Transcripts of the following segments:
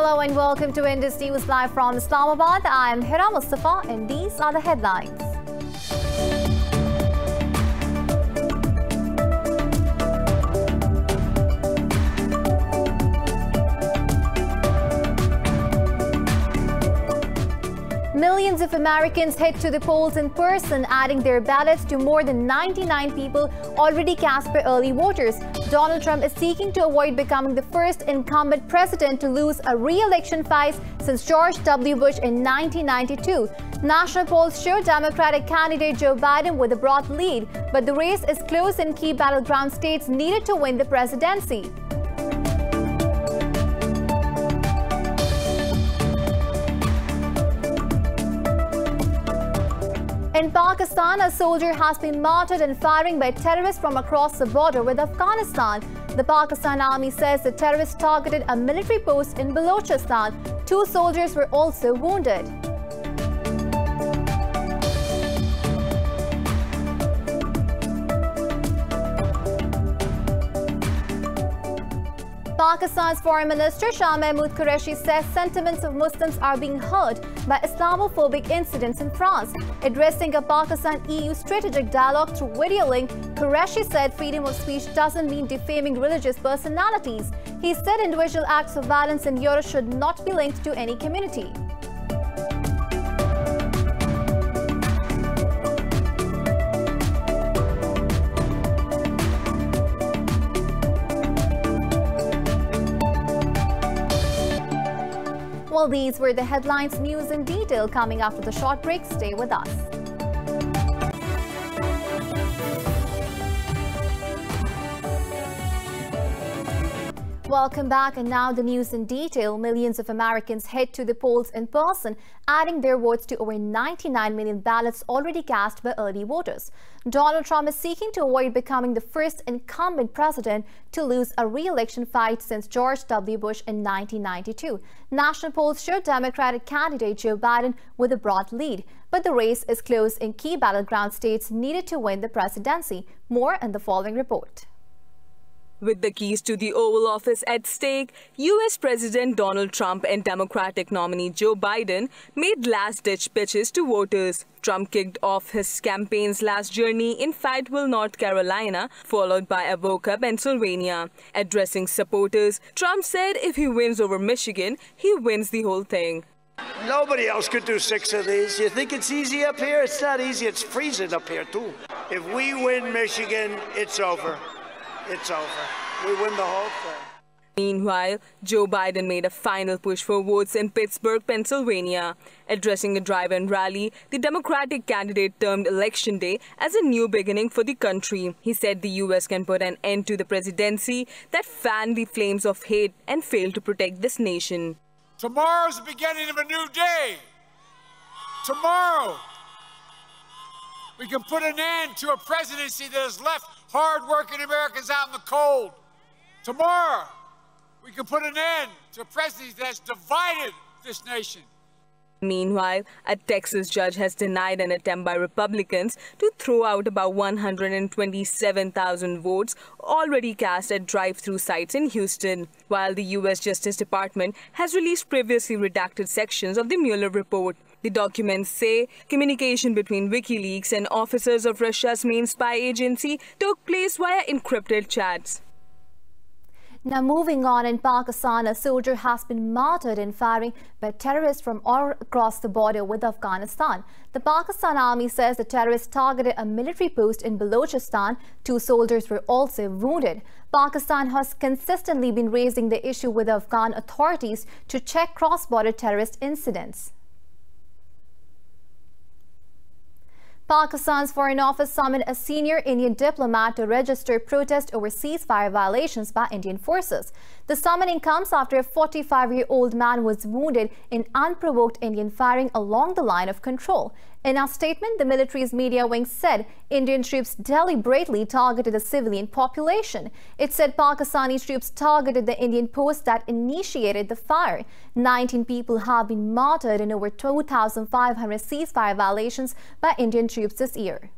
Hello and welcome to Indus News Live from Islamabad. I am Hira Mustafa and these are the headlines. Millions of Americans head to the polls in person, adding their ballots to more than 99 people already cast by early voters. Donald Trump is seeking to avoid becoming the first incumbent president to lose a re-election fight since George W. Bush in 1992. National polls show Democratic candidate Joe Biden with a broad lead, but the race is close in key battleground states needed to win the presidency. In Pakistan, a soldier has been martyred in firing by terrorists from across the border with Afghanistan. The Pakistan Army says the terrorists targeted a military post in Balochistan. 2 soldiers were also wounded. Pakistan's Foreign Minister Shah Mahmood Qureshi says sentiments of Muslims are being hurt by Islamophobic incidents in France. Addressing a Pakistan-EU strategic dialogue through video link, Qureshi said freedom of speech doesn't mean defaming religious personalities. He said individual acts of violence in Europe should not be linked to any community. Well, these were the headlines. News in detail coming after the short break. Stay with us. Welcome back, and now the news in detail. Millions of Americans head to the polls in person, adding their votes to over 99 million ballots already cast by early voters. Donald Trump is seeking to avoid becoming the first incumbent president to lose a re-election fight since George W. Bush in 1992. National polls show Democratic candidate Joe Biden with a broad lead, but the race is close in key battleground states needed to win the presidency. More in the following report. With the keys to the Oval Office at stake, U.S. President Donald Trump and Democratic nominee Joe Biden made last-ditch pitches to voters. Trump kicked off his campaign's last journey in Fayetteville, North Carolina, followed by Avoca, Pennsylvania. Addressing supporters, Trump said if he wins over Michigan, he wins the whole thing. Nobody else could do 6 of these. You think it's easy up here? It's not easy. It's freezing up here, too. If we win Michigan, it's over. It's over. We win the whole thing. Meanwhile, Joe Biden made a final push for votes in Pittsburgh, Pennsylvania. Addressing a drive-in rally, the Democratic candidate termed Election Day as a new beginning for the country. He said the U.S. can put an end to the presidency that fanned the flames of hate and failed to protect this nation. Tomorrow's the beginning of a new day. Tomorrow, we can put an end to a presidency that has left hard-working Americans out in the cold. Tomorrow, we can put an end to a presidency that has divided this nation. Meanwhile, a Texas judge has denied an attempt by Republicans to throw out about 127,000 votes already cast at drive-through sites in Houston, while the U.S. Justice Department has released previously redacted sections of the Mueller report. The documents say communication between WikiLeaks and officers of Russia's main spy agency took place via encrypted chats. Now moving on, in Pakistan, a soldier has been martyred in firing by terrorists from all across the border with Afghanistan. The Pakistan Army says the terrorists targeted a military post in Balochistan. 2 soldiers were also wounded. Pakistan has consistently been raising the issue with the Afghan authorities to check cross-border terrorist incidents. Pakistan's Foreign Office summoned a senior Indian diplomat to register protest over ceasefire violations by Indian forces. The summoning comes after a 45-year-old man was wounded in unprovoked Indian firing along the line of control. In a statement, the military's media wing said Indian troops deliberately targeted the civilian population. It said Pakistani troops targeted the Indian post that initiated the fire. 19 people have been martyred in over 2,500 ceasefire violations by Indian troops this year.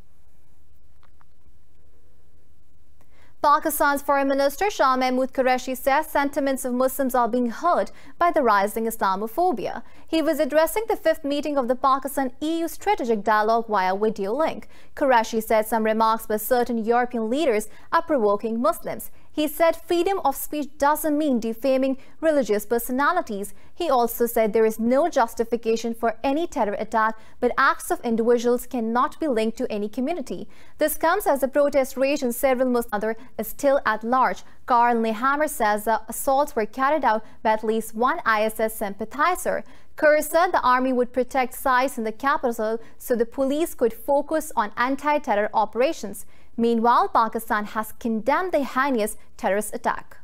Pakistan's Foreign Minister Shah Mahmood Qureshi says sentiments of Muslims are being hurt by the rising Islamophobia. He was addressing the 5th meeting of the Pakistan-EU Strategic Dialogue via video link. Qureshi said some remarks by certain European leaders are provoking Muslims. He said freedom of speech doesn't mean defaming religious personalities. He also said there is no justification for any terror attack, but acts of individuals cannot be linked to any community. This comes as the protest rage in several Muslims is still at large. Karl Nehammer says the assaults were carried out by at least one ISS sympathizer. Kerr said the army would protect sites in the capital so the police could focus on anti-terror operations. Meanwhile, Pakistan has condemned the heinous terrorist attack.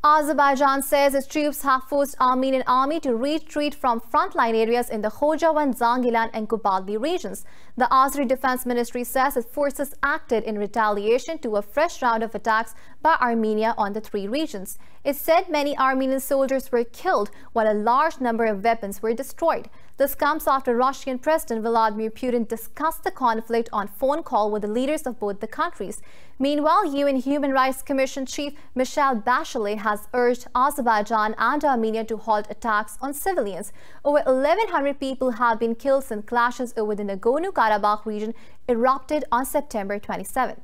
Azerbaijan says its troops have forced Armenian army to retreat from frontline areas in the Khojavan, Zangilan and Kobaldi regions. The Azeri Defense Ministry says its forces acted in retaliation to a fresh round of attacks by Armenia on the 3 regions. It said many Armenian soldiers were killed while a large number of weapons were destroyed. This comes after Russian President Vladimir Putin discussed the conflict on phone call with the leaders of both the countries. Meanwhile, UN Human Rights Commission Chief Michelle Bachelet has urged Azerbaijan and Armenia to halt attacks on civilians. Over 1,100 people have been killed since clashes over the Nagorno-Karabakh region erupted on September 27th.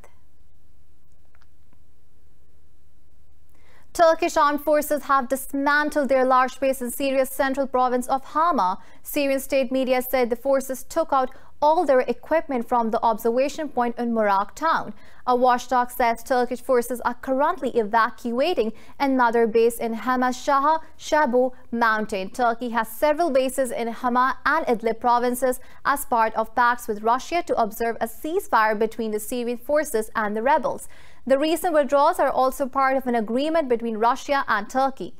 Turkish armed forces have dismantled their large base in Syria's central province of Hama. Syrian state media said the forces took out all their equipment from the observation point in Murak town. A watchdog says Turkish forces are currently evacuating another base in Hama Shah Shabu mountain. Turkey has several bases in Hama and Idlib provinces as part of pacts with Russia to observe a ceasefire between the Syrian forces and the rebels. The recent withdrawals are also part of an agreement between Russia and Turkey.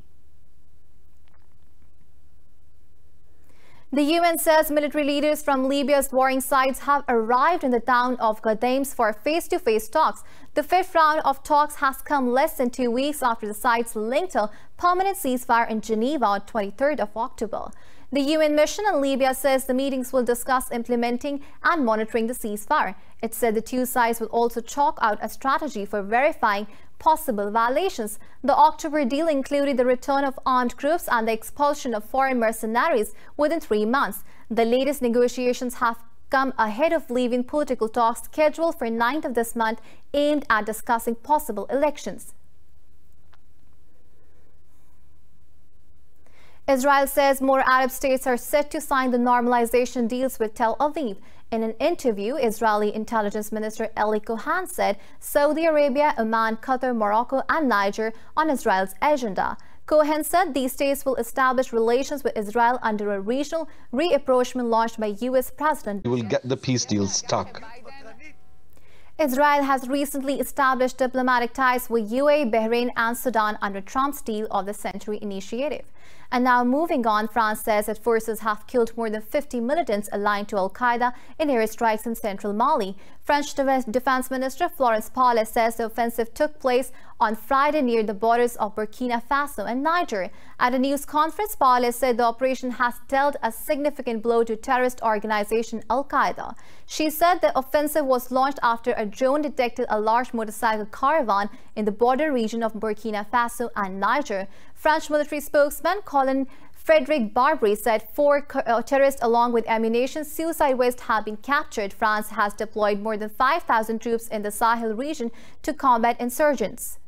The UN says military leaders from Libya's warring sides have arrived in the town of Ghadames for face-to-face talks. The 5th round of talks has come less than 2 weeks after the sides linked a permanent ceasefire in Geneva on 23rd of October. The UN mission in Libya says the meetings will discuss implementing and monitoring the ceasefire. It said the 2 sides will also chalk out a strategy for verifying possible violations. The October deal included the return of armed groups and the expulsion of foreign mercenaries within 3 months. The latest negotiations have come ahead of leaving political talks scheduled for 9th of this month aimed at discussing possible elections. Israel says more Arab states are set to sign the normalization deals with Tel Aviv. In an interview, Israeli Intelligence Minister Eli Cohen said Saudi Arabia, Oman, Qatar, Morocco and Niger on Israel's agenda. Cohen said these states will establish relations with Israel under a regional reapproachment launched by U.S. President. We will get the peace deal stuck. Israel has recently established diplomatic ties with UAE, Bahrain and Sudan under Trump's Deal of the Century initiative. And now moving on, France says its forces have killed more than 50 militants aligned to Al-Qaeda in airstrikes in central Mali. French Defense Minister Florence Parly says the offensive took place on Friday near the borders of Burkina Faso and Niger. At a news conference, Parly said the operation has dealt a significant blow to terrorist organization Al-Qaeda. She said the offensive was launched after a drone detected a large motorcycle caravan in the border region of Burkina Faso and Niger. French military spokesman Colin Frederic Barbary said 4 terrorists along with ammunition, suicide vest have been captured. France has deployed more than 5,000 troops in the Sahel region to combat insurgents.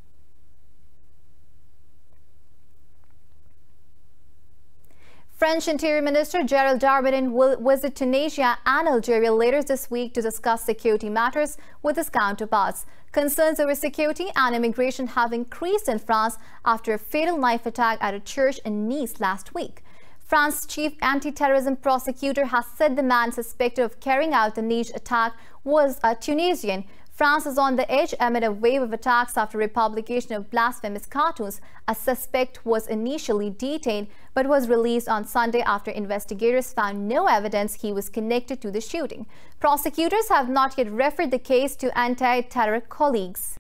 French Interior Minister Gerald Darmanin will visit Tunisia and Algeria later this week to discuss security matters with his counterparts. Concerns over security and immigration have increased in France after a fatal knife attack at a church in Nice last week. France's chief anti-terrorism prosecutor has said the man suspected of carrying out the Nice attack was a Tunisian. France is on the edge amid a wave of attacks after publication of blasphemous cartoons. A suspect was initially detained but was released on Sunday after investigators found no evidence he was connected to the shooting. Prosecutors have not yet referred the case to anti-terror colleagues.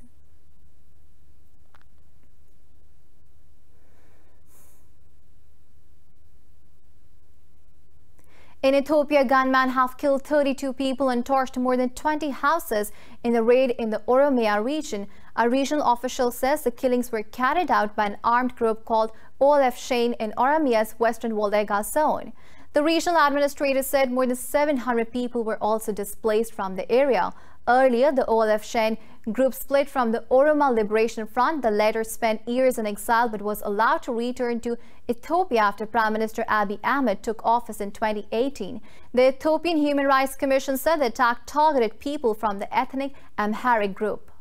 In Ethiopia, gunmen have killed 32 people and torched more than 20 houses in the raid in the Oromia region. A regional official says the killings were carried out by an armed group called OLF Shane in Oromia's western Wollega zone. The regional administrator said more than 700 people were also displaced from the area. Earlier, the OLF Shane group split from the Oromo Liberation Front. The latter spent years in exile but was allowed to return to Ethiopia after Prime Minister Abiy Ahmed took office in 2018. The Ethiopian Human Rights Commission said the attack targeted people from the ethnic Amharic group.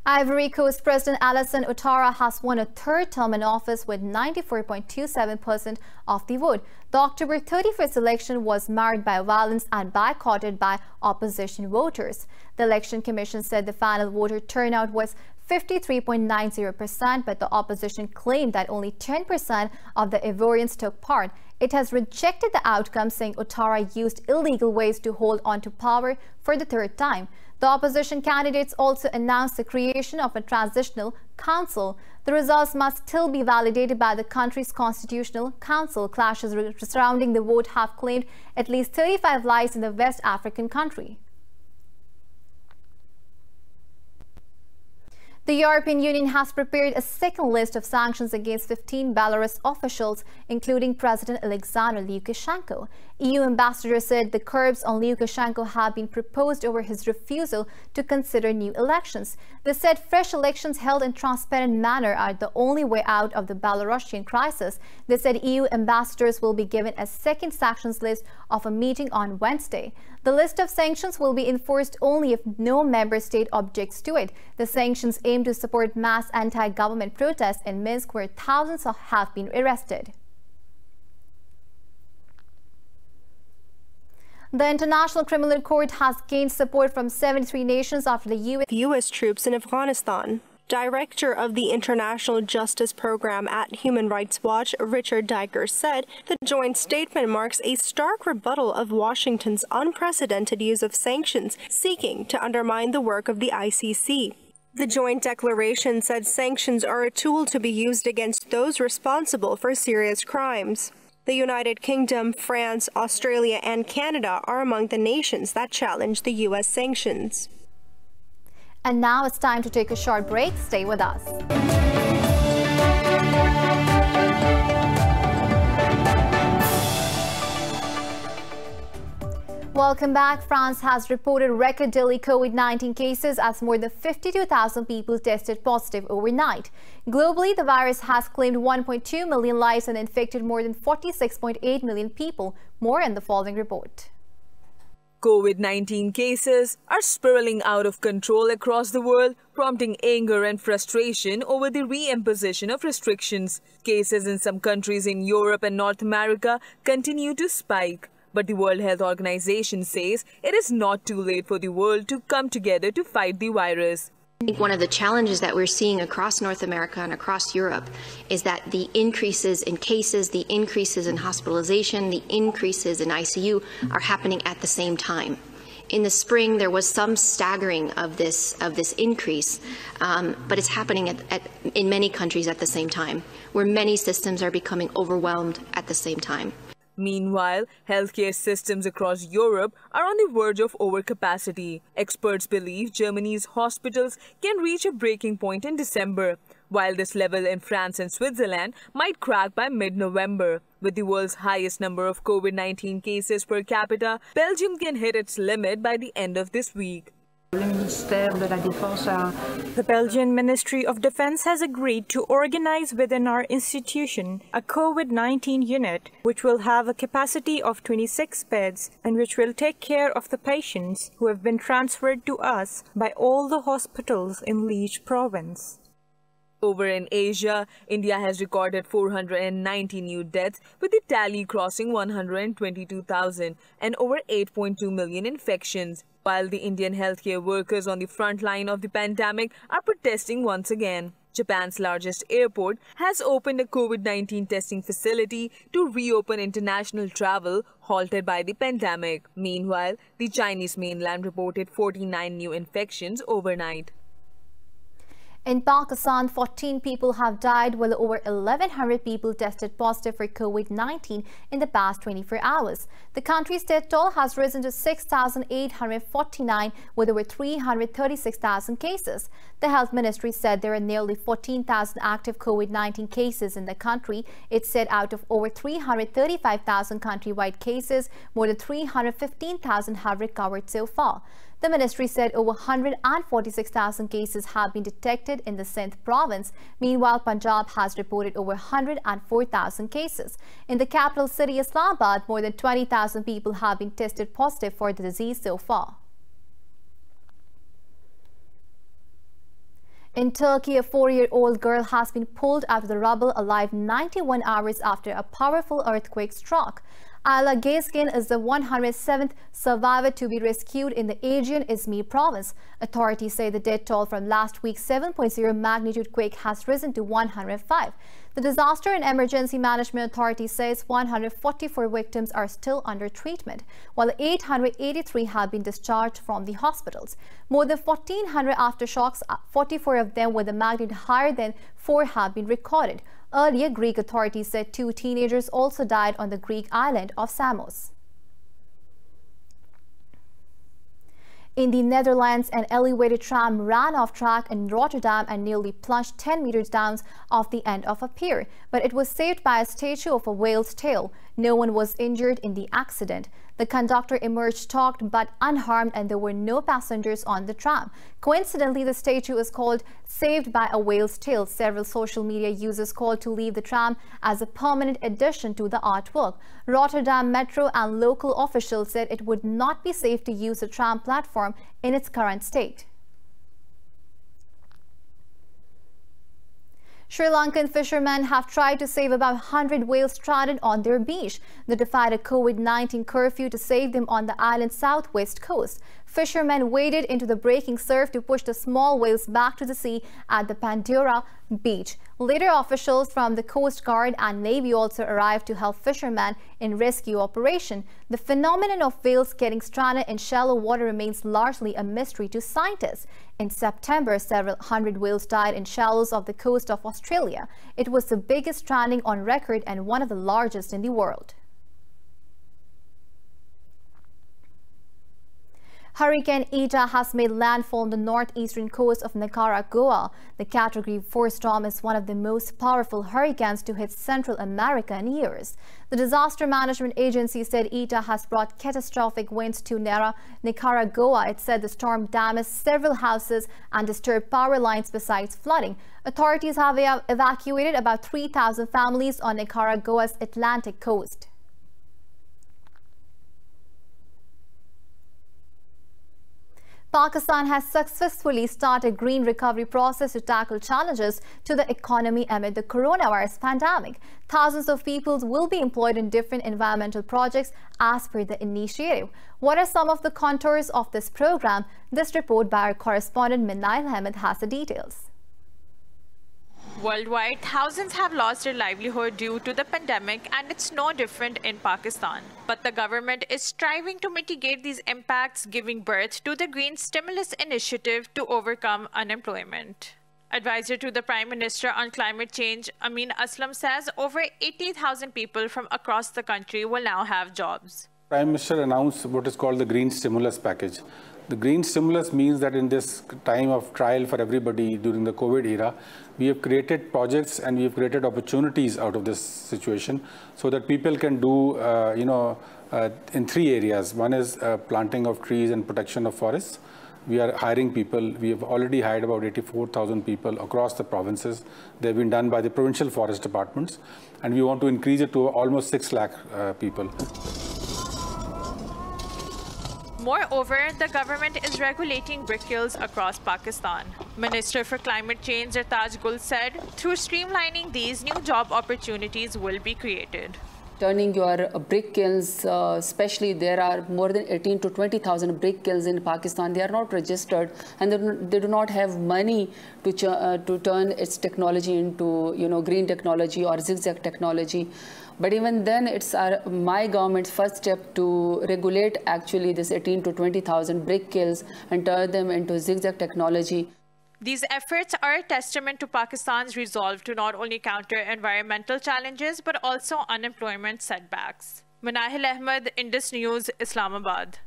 Ivory Coast President Alassane Ouattara has won a third term in office with 94.27% of the vote. The October 31st election was marred by violence and boycotted by opposition voters. The Election Commission said the final voter turnout was 53.90%, but the opposition claimed that only 10% of the Ivorians took part. It has rejected the outcome, saying Ouattara used illegal ways to hold on to power for the third time. The opposition candidates also announced the creation of a transitional council. The results must still be validated by the country's constitutional council. Clashes surrounding the vote have claimed at least 35 lives in the West African country. The European Union has prepared a second list of sanctions against 15 Belarus officials, including President Alexander Lukashenko. EU ambassador said the curbs on Lukashenko have been proposed over his refusal to consider new elections. They said fresh elections held in transparent manner are the only way out of the Belarusian crisis. They said EU ambassadors will be given a second sanctions list of a meeting on Wednesday. The list of sanctions will be enforced only if no member state objects to it. The sanctions aim to support mass anti-government protests in Minsk, where thousands have been arrested. The International Criminal Court has gained support from 73 nations after the U.S. troops in Afghanistan. Director of the International Justice Program at Human Rights Watch, Richard Diker, said the joint statement marks a stark rebuttal of Washington's unprecedented use of sanctions, seeking to undermine the work of the ICC. The joint declaration said sanctions are a tool to be used against those responsible for serious crimes. The United Kingdom, France, Australia, and Canada are among the nations that challenge the U.S. sanctions. And now it's time to take a short break. Stay with us. Welcome back. France has reported record daily COVID-19 cases as more than 52,000 people tested positive overnight. Globally, the virus has claimed 1.2 million lives and infected more than 46.8 million people. More in the following report. COVID-19 cases are spiraling out of control across the world, prompting anger and frustration over the re-imposition of restrictions. Cases in some countries in Europe and North America continue to spike. But the World Health Organization says it is not too late for the world to come together to fight the virus. I think one of the challenges that we're seeing across North America and across Europe is that the increases in cases, the increases in hospitalization, the increases in ICU are happening at the same time. In the spring, there was some staggering of this increase, but it's happening in many countries at the same time, where many systems are becoming overwhelmed at the same time. Meanwhile, healthcare systems across Europe are on the verge of overcapacity. Experts believe Germany's hospitals can reach a breaking point in December, while this level in France and Switzerland might crack by mid-November. With the world's highest number of COVID-19 cases per capita, Belgium can hit its limit by the end of this week. The Belgian Ministry of Defense has agreed to organize within our institution a COVID-19 unit which will have a capacity of 26 beds and which will take care of the patients who have been transferred to us by all the hospitals in Liege province. Over in Asia, India has recorded 490 new deaths, with the tally crossing 122,000 and over 8.2 million infections, while the Indian healthcare workers on the front line of the pandemic are protesting once again. Japan's largest airport has opened a COVID-19 testing facility to reopen international travel halted by the pandemic. Meanwhile, the Chinese mainland reported 49 new infections overnight. In Pakistan, 14 people have died while over 1,100 people tested positive for COVID-19 in the past 24 hours. The country's death toll has risen to 6,849 with over 336,000 cases. The Health Ministry said there are nearly 14,000 active COVID-19 cases in the country. It said out of over 335,000 countrywide cases, more than 315,000 have recovered so far. The ministry said over 146,000 cases have been detected in the Sindh province. Meanwhile, Punjab has reported over 104,000 cases. In the capital city, Islamabad, more than 20,000 people have been tested positive for the disease so far. In Turkey, a 4-year-old girl has been pulled out of the rubble alive 91 hours after a powerful earthquake struck. Ayla Gezgin is the 107th survivor to be rescued in the Aegean Izmir province. Authorities say the death toll from last week's 7.0 magnitude quake has risen to 105. The Disaster and Emergency Management Authority says 144 victims are still under treatment, while 883 have been discharged from the hospitals. More than 1,400 aftershocks, 44 of them with a magnitude higher than 4 have been recorded. Earlier, Greek authorities said 2 teenagers also died on the Greek island of Samos. In the Netherlands, an elevated tram ran off track in Rotterdam and nearly plunged 10 meters down off the end of a pier, but it was saved by a statue of a whale's tail. No one was injured in the accident. The conductor emerged shocked but unharmed, and there were no passengers on the tram. Coincidentally, the statue is called Saved by a Whale's Tail. Several social media users called to leave the tram as a permanent addition to the artwork. Rotterdam Metro and local officials said it would not be safe to use the tram platform in its current state. Sri Lankan fishermen have tried to save about 100 whales stranded on their beach. They defied a COVID-19 curfew to save them on the island's southwest coast. Fishermen waded into the breaking surf to push the small whales back to the sea at the Pandora beach. Later, officials from the Coast Guard and Navy also arrived to help fishermen in rescue operation. The phenomenon of whales getting stranded in shallow water remains largely a mystery to scientists. In September, several hundred whales died in shallows of the coast of Australia. It was the biggest stranding on record and one of the largest in the world. Hurricane Eta has made landfall on the northeastern coast of Nicaragua. The Category 4 storm is one of the most powerful hurricanes to hit Central America in years. The Disaster Management Agency said Eta has brought catastrophic winds to Nicaragua. It said the storm damaged several houses and disturbed power lines besides flooding. Authorities have evacuated about 3,000 families on Nicaragua's Atlantic coast. Pakistan has successfully started a green recovery process to tackle challenges to the economy amid the coronavirus pandemic. Thousands of people will be employed in different environmental projects as per the initiative. What are some of the contours of this program? This report by our correspondent Minail Ahmed has the details. Worldwide, thousands have lost their livelihood due to the pandemic, and it's no different in Pakistan. But the government is striving to mitigate these impacts, giving birth to the Green Stimulus Initiative to overcome unemployment. Advisor to the Prime Minister on Climate Change, Amin Aslam, says over 80,000 people from across the country will now have jobs. Prime Minister announced what is called the Green Stimulus Package. The Green Stimulus means that in this time of trial for everybody during the COVID era, we have created projects and we have created opportunities out of this situation so that people can do, in 3 areas. One is planting of trees and protection of forests. We are hiring people. We have already hired about 84,000 people across the provinces. They've been done by the provincial forest departments, and we want to increase it to almost 6 lakh people. Moreover, the government is regulating brick kilns across Pakistan. Minister for Climate Change Taj Gul said, through streamlining these, new job opportunities will be created. Turning your brick kilns, especially there are more than 18 to 20,000 brick kilns in Pakistan. They are not registered, and they do not have money to turn its technology into green technology or zigzag technology. But even then, it's my government's first step to regulate actually this 18 to 20,000 brick kilns and turn them into zigzag technology. These efforts are a testament to Pakistan's resolve to not only counter environmental challenges but also unemployment setbacks. Manahil Ahmed, Indus News, Islamabad.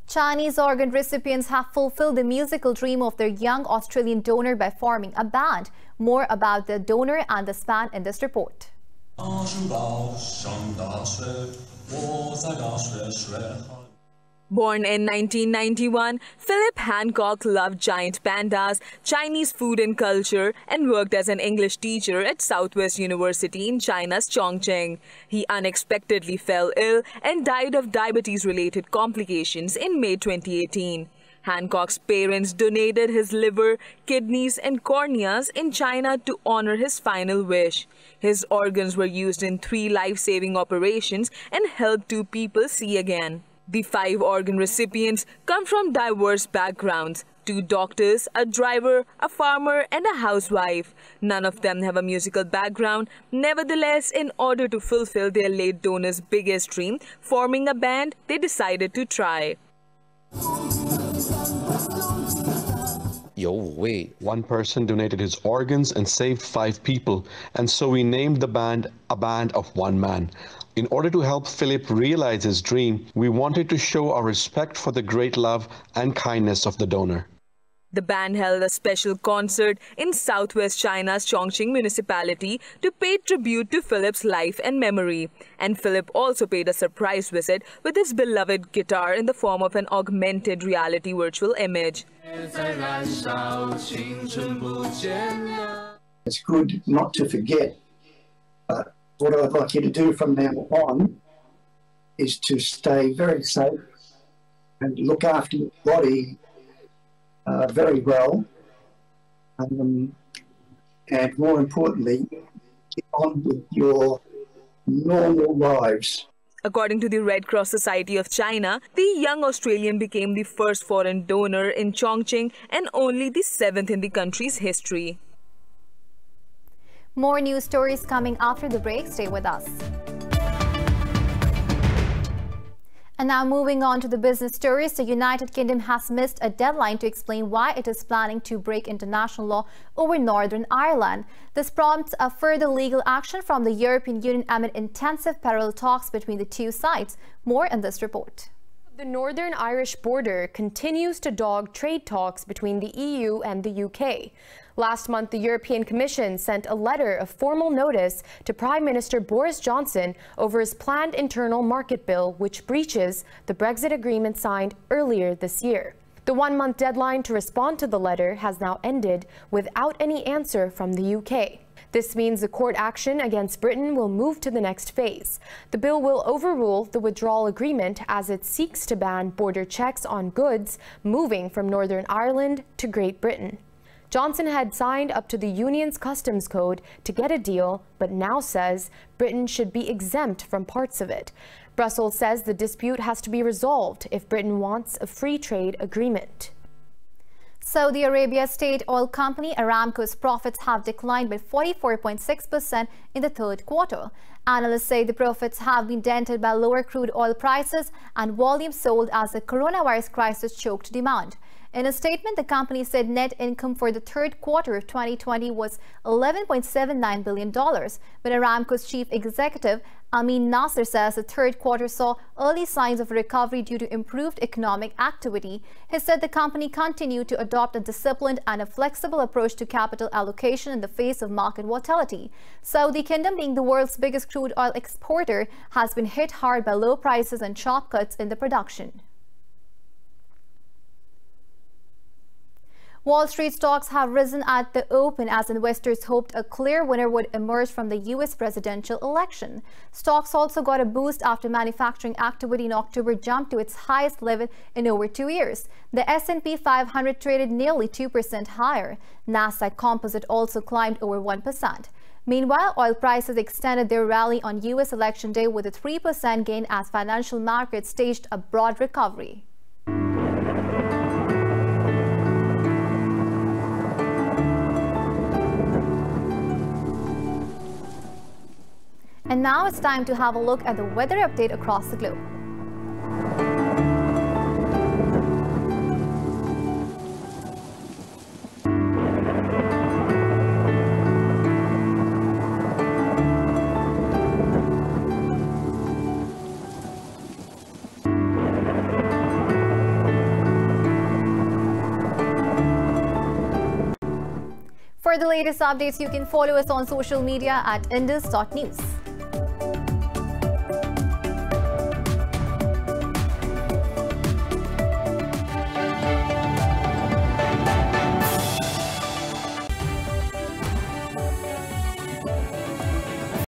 Chinese organ recipients have fulfilled the musical dream of their young Australian donor by forming a band. More about the donor and the span in this report. Born in 1991, Philip Hancock loved giant pandas, Chinese food and culture, and worked as an English teacher at Southwest University in China's Chongqing. He unexpectedly fell ill and died of diabetes-related complications in May 2018. Hancock's parents donated his liver, kidneys, and corneas in China to honor his final wish. His organs were used in 3 life-saving operations and helped 2 people see again. The 5 organ recipients come from diverse backgrounds: 2 doctors, a driver, a farmer, and a housewife. None of them have a musical background. Nevertheless, in order to fulfill their late donor's biggest dream, forming a band, they decided to try. One person donated his organs and saved 5 people, and so we named the band A Band of One Man. In order to help Philip realize his dream, we wanted to show our respect for the great love and kindness of the donor. The band held a special concert in southwest China's Chongqing municipality to pay tribute to Philip's life and memory. And Philip also paid a surprise visit with his beloved guitar in the form of an augmented reality virtual image. It's good not to forget, but what I'd like you to do from now on is to stay very safe and look after your body very well, and more importantly, get on with your normal lives. According to the Red Cross Society of China, the young Australian became the first foreign donor in Chongqing and only the 7th in the country's history. More news stories coming after the break. Stay with us. And now moving on to the business stories, the United Kingdom has missed a deadline to explain why it is planning to break international law over Northern Ireland. This prompts a further legal action from the European Union amid intensive parallel talks between the 2 sides. More in this report. The Northern Irish border continues to dog trade talks between the EU and the UK. Last month, the European Commission sent a letter of formal notice to Prime Minister Boris Johnson over his planned internal market bill, which breaches the Brexit agreement signed earlier this year. The 1-month deadline to respond to the letter has now ended without any answer from the UK. This means the court action against Britain will move to the next phase. The bill will overrule the withdrawal agreement as it seeks to ban border checks on goods moving from Northern Ireland to Great Britain. Johnson had signed up to the Union's customs code to get a deal, but now says Britain should be exempt from parts of it. Brussels says the dispute has to be resolved if Britain wants a free trade agreement. Saudi Arabia state oil company Aramco's profits have declined by 44.6% in the 3rd quarter. Analysts say the profits have been dented by lower crude oil prices and volume sold as the coronavirus crisis choked demand. In a statement, the company said net income for the 3rd quarter of 2020 was $11.79 billion. But Aramco's chief executive, Amin Nasser, says the 3rd quarter saw early signs of recovery due to improved economic activity. He said the company continued to adopt a disciplined and a flexible approach to capital allocation in the face of market volatility. Saudi Kingdom, being the world's biggest crude oil exporter, has been hit hard by low prices and sharp cuts in the production. Wall Street stocks have risen at the open as investors hoped a clear winner would emerge from the U.S. presidential election. Stocks also got a boost after manufacturing activity in October jumped to its highest level in over 2 years. The S&P 500 traded nearly 2% higher. Nasdaq Composite also climbed over 1%. Meanwhile, oil prices extended their rally on U.S. election day with a 3% gain as financial markets staged a broad recovery. And now it's time to have a look at the weather update across the globe. For the latest updates, you can follow us on social media at indus.news.